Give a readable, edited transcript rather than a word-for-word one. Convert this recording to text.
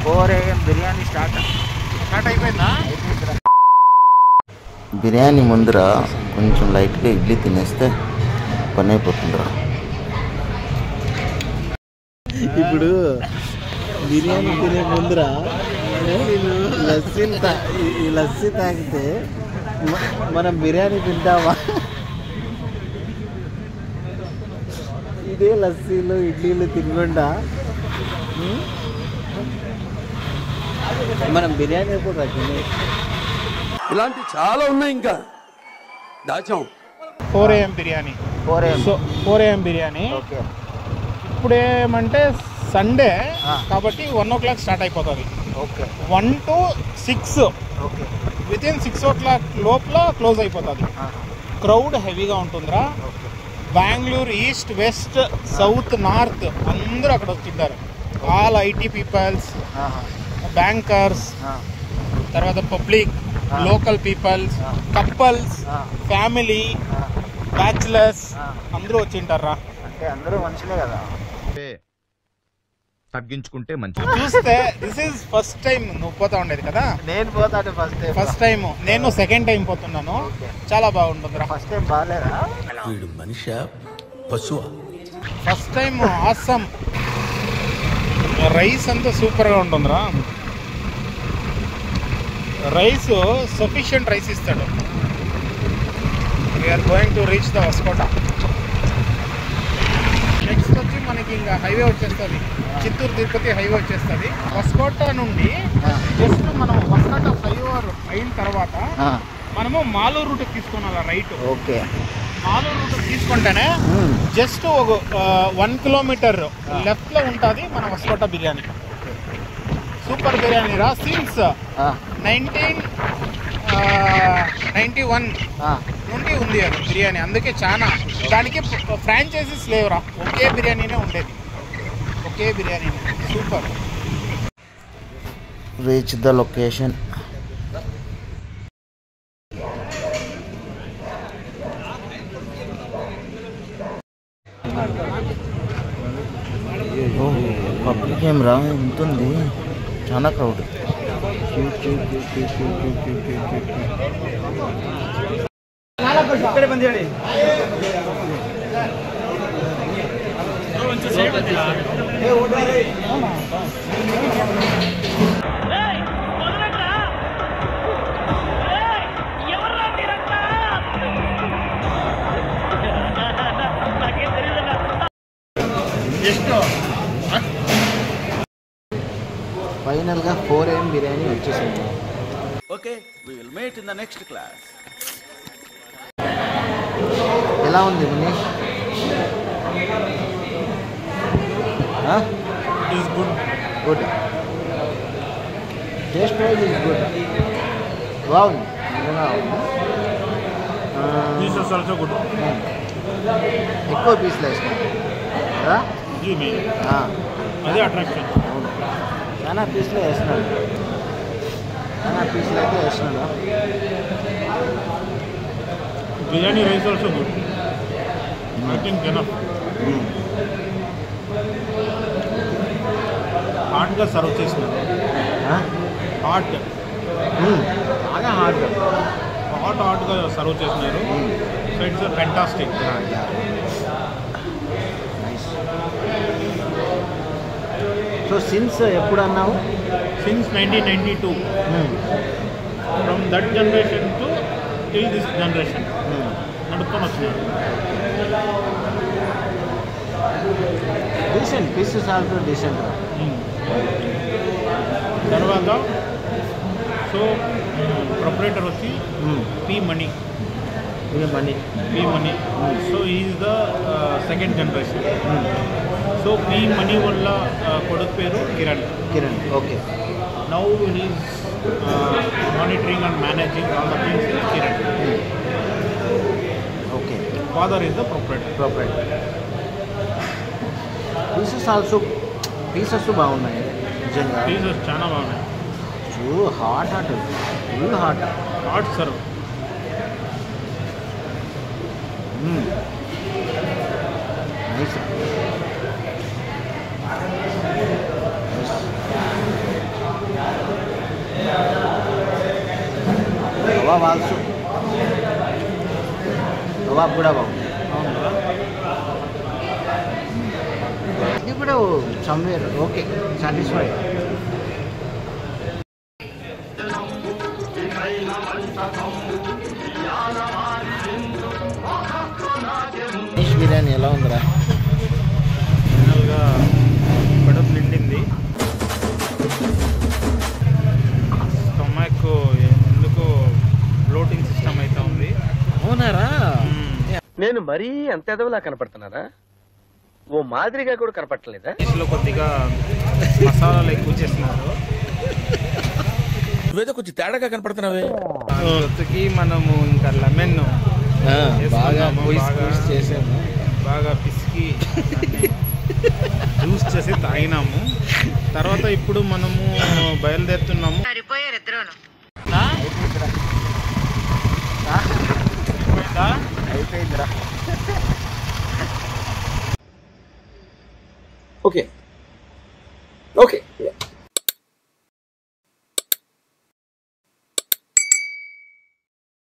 4 AM biryani start అయిపోయిందా? బిర్యానీ ముందర కొంచెం లైట్గా ఇడ్లీ తినేస్తే పని అయిపోతుందిరా. ఇప్పుడు బిర్యానీ తినే ముందర ఈ లస్సీ తాగితే మనం బిర్యానీ తింటామా? ఇదే లస్సీలు ఇడ్లీలు తినకుండా మనం బిర్యానీ కూడా తినే. ఇలాంటి చాలా ఉన్నాయి, ఇంకా దాచాం. 4 AM biryani. 4 AM biryani. Okay. ఇప్పుడు ఏమంటే సండే కాబట్టి 1 o'clock స్టార్ట్ అయిపోతుంది. Okay. 1 to 6. Okay. Within 6 o'clock లోపల క్లోజ్ అయిపోతుంది. క్రౌడ్ హెవీగా ఉంటుందిరా. Bengaluru east west south north అందరూ అక్కడ వచ్చింటారు. ఆల్ ఐటీ పీపుల్స్, బ్యాంకర్స్, తర్వాత public, local peoples, couples, family, bachelors అందరూ వచ్చింటారా. అంటే అందరూ మనుషులే కదా. తగ్గించుకుంటే మంచి. చూస్తే దిస్ ఈజ్ ఫస్ట్ టైం నువ్వు పోతా ఉండేది కదా. నేను పోతాను ఫస్ట్ టైం. నేను సెకండ్ టైం పోతున్నాను. చాలా బాగుంటుందిరా. ఫస్ట్ టైం బాగాలేదా? వీడు మనిషి పశువా? First time awesome. రైస్ అంతా సూపర్గా ఉంటుందిరా. రైస్ సఫిషియంట్ రైస్ ఇస్తాడు. We're going to reach the Vaskota. Next వచ్చి మనకి ఇంకా హైవే వచ్చేస్తుంది. చిత్తూరు తిరుపతి హైవే వచ్చేస్తుంది. వస్కోట నుండి జస్ట్ మనం వస్కోట ఫ్లైఓవర్ అయిన తర్వాత మనము మాలూరు రూట్ తీసుకున్నాం రైట్. ఓకే. మాలూరు రూట్ తీసుకుంటేనే జస్ట్ ఒక 1 kilometer లెఫ్ట్ లో ఉంటుంది మన వస్కోట బిర్యానీ. సూపర్ బిర్యానీ రా. సిన్స్ 1991 నుండి ఉంది అది బిర్యానీ. అందుకే చాలా దానికి ఫ్రాంచైజీస్ లేవురా. ఒకే బిర్యానీనే ఉండేది. ఒకే biryani. Super. Reach the location. Public ఏం రా ఉంటుంది, చాలా క్రౌడ్. ఫైనల్గా 4 AM బిర్యానీ వచ్చేసింది. Okay, we will meet in the next class. ఎలా ఉంది Manish? Is good. Good. Taste wise is good. బాగుంది. Pieces also good. ఎక్కువ పీస్లు వేసినాం కదా. అదే అట్రాక్షన్. అవును, చాలా పీస్లు వేసినాడు. చాలా పీస్లు అయితే వేసినాడు. Biryani rice also good. I think enough. హాట్గా సర్వ్ చేసినారు. హాట్ బాగా హాట్ హాట్గా సర్వ్ చేసినారు. So it's fantastic. Nice. So since ఎప్పుడు అన్నావు? Since 1992. From that generation to till this generation నడుపుకొని వచ్చినారు. Decent pieces also decent. తర్వాత సో ప్రొపరేటర్ వచ్చి P Mani. So is the second generation. So P Mani వల్ల కొడుకు పేరు Kiran. Okay. Now is monitoring and managing all the things in Kiran. Okay. Father is the proprietor. Pieces బాగున్నాయి నిజంగా. Pieces చాలా బాగున్నాయి. Hot full hot serve. Nice. Kebab also, kebab కూడా బాగుంది. అవునా? ఇది కూడా somewhere okay, satisfied. Fish biryani ఎలా ఉందిరా? ఫైనల్గా కడుపు నిండింది. స్టొమక్ ఎందుకు ఫ్లోటింగ్ సిస్టమ్ అయితే ఉంది. అవునారా? నేను మరీ అంత ఎదవలా కనపడుతున్నారా? ఓ మాదిరిగా కూడా కనపడలేదా? లో కొద్దిగా మసాలాలు ఎక్కువ చేసినారు. నువ్వేదో కొంచెం తేడాగా కనపడుతున్నావే. అందుకి మనము ఇంకా లెమన్ బాగా చేసాము, బాగా పిసికి జ్యూస్ చేసి తాగినాము. తర్వాత ఇప్పుడు మనము బయలుదేరుతున్నాము. అయిపోయిందిరా. ఓకే